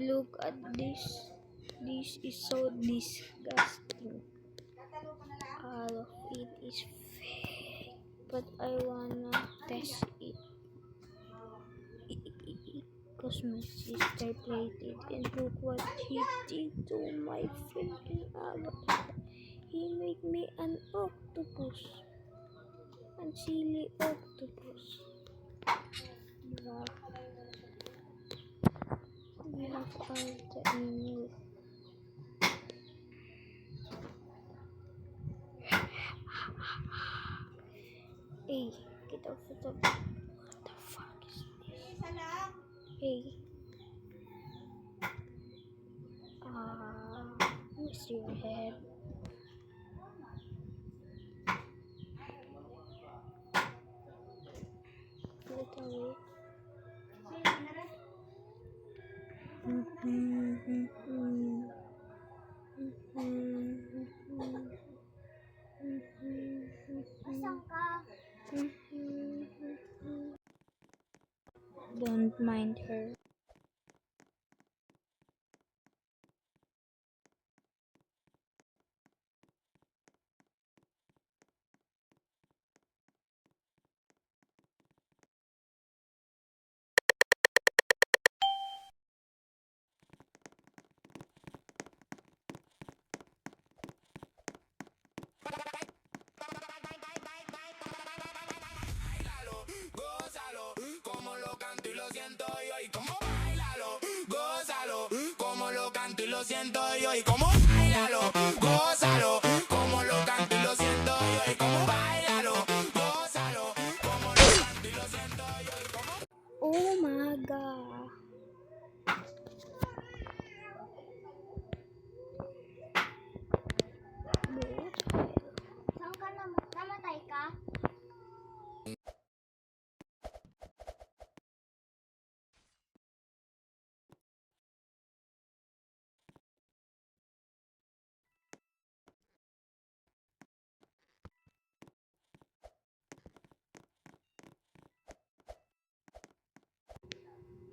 Look at this. This is so disgusting. All of it is fake, but I wanna test it. Cause my sister played it, and look what he did to my freaking avatar. He made me an octopus. An silly octopus. Wow. We have all the email. Hey, get off the top. What the fuck is this? Hey. Where's your head? Get away. Don't mind her. Gózalo, como lo canto y lo siento yo, y como bailalo, gózalo, como lo canto y lo siento yo, y como bailalo, gózalo, como lo canto y lo siento yo, y como bailalo, gózalo, como lo canto y lo siento yo, y como. Oh my god. Saan ka namatay ka?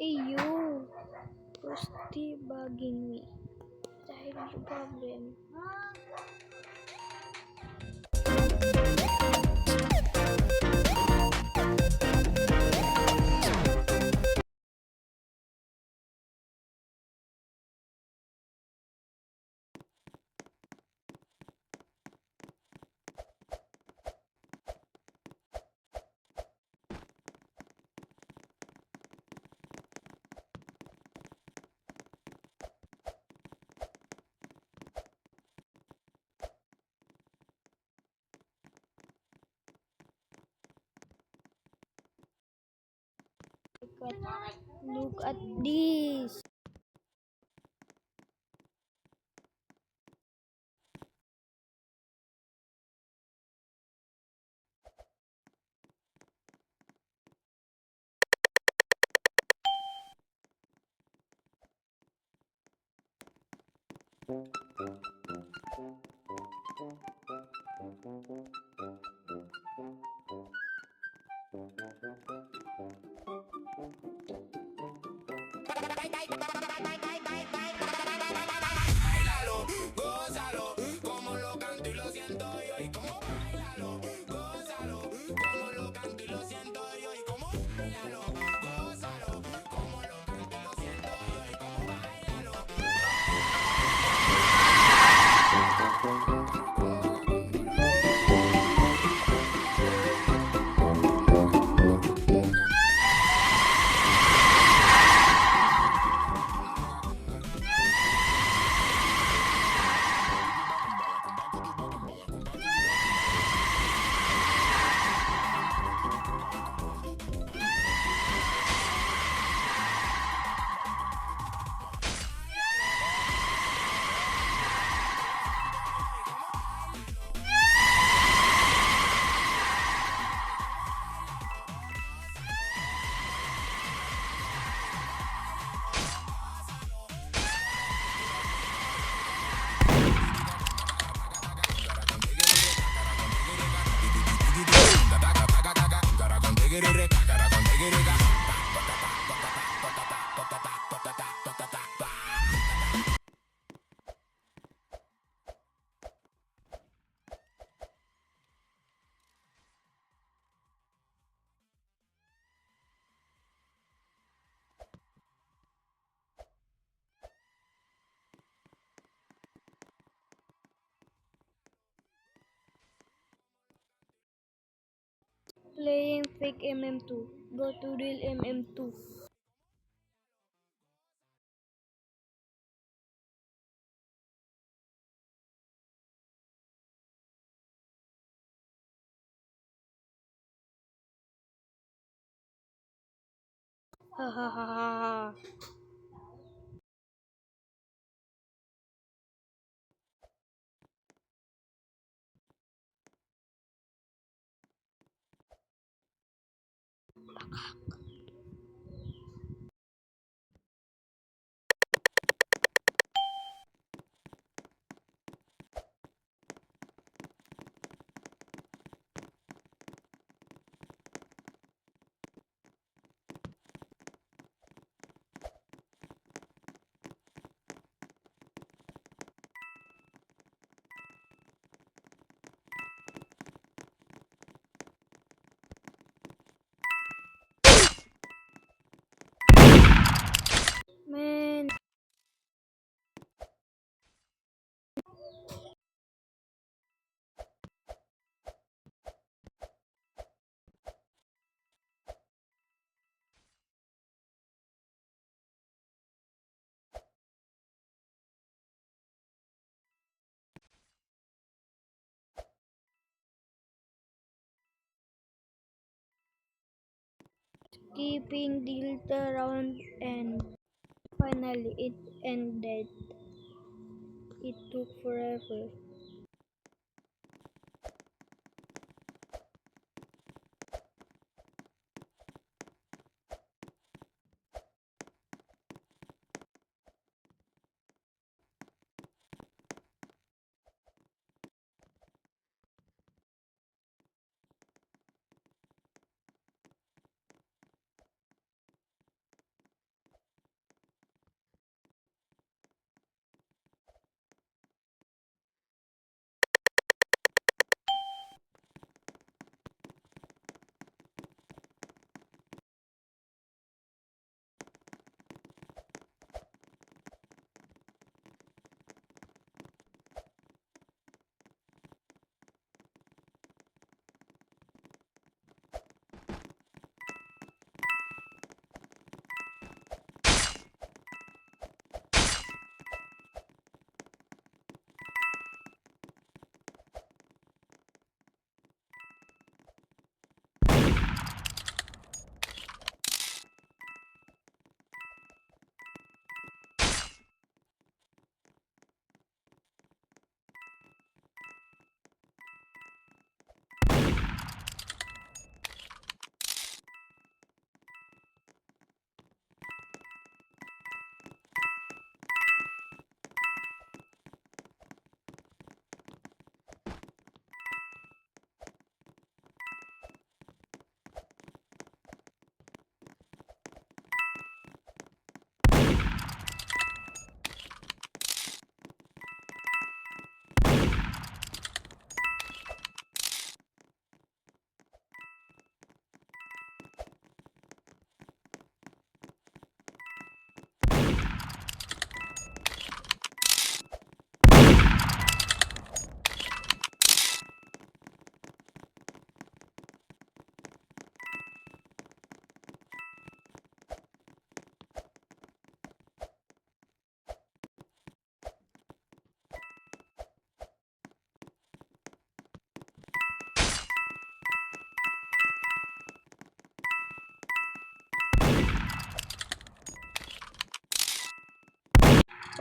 Hey you, who's bugging me? What the hell is your problem? Look at this. Bailalo, gózalo, como lo canto y lo siento yo, y como bailalo, gózalo, como lo canto y lo siento yo, y como bailalo, gózalo, como lo canto y lo siento yo, y como bailalo. fake MM2. Go to real MM2. Ha ha ha ha ha. Man, keeping Delta round and finally it ended. It took forever.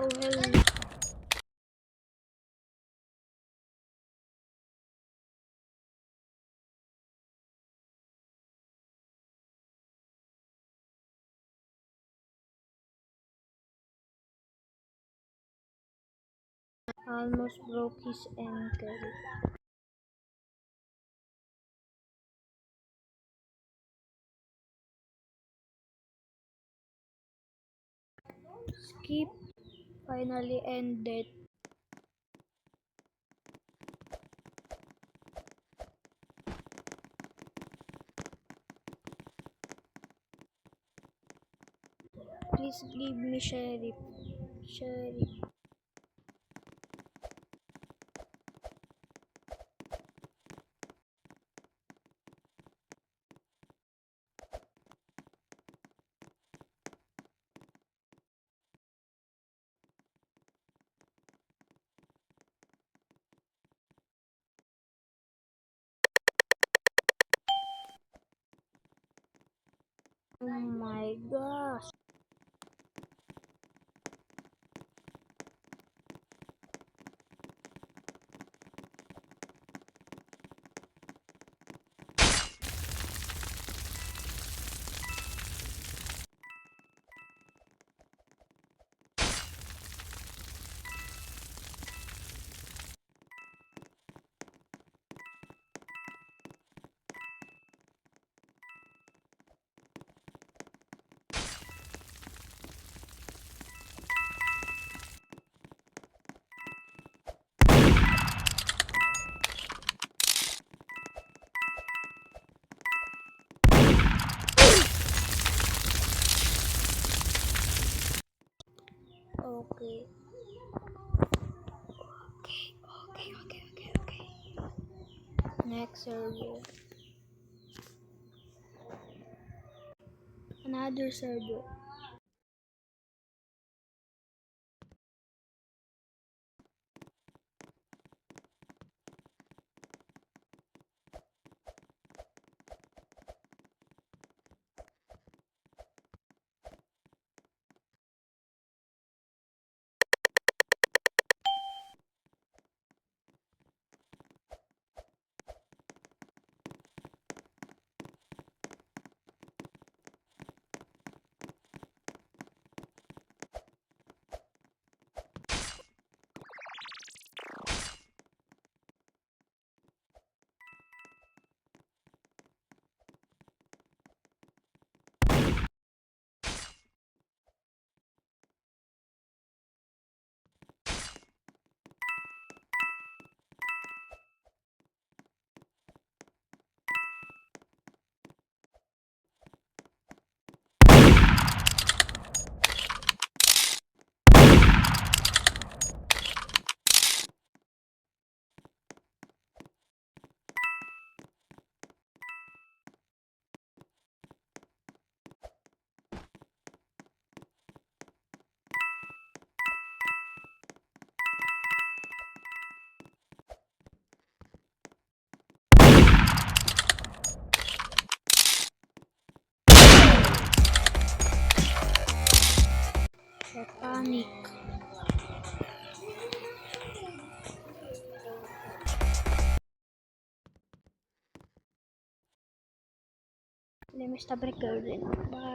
Oh hell, almost broke his ankle. Skip finally ended. Please give me sheriff. Sheriff. my gosh. Okay. Okay. Next server. Another server. Panic. Let me stop recording. Bye.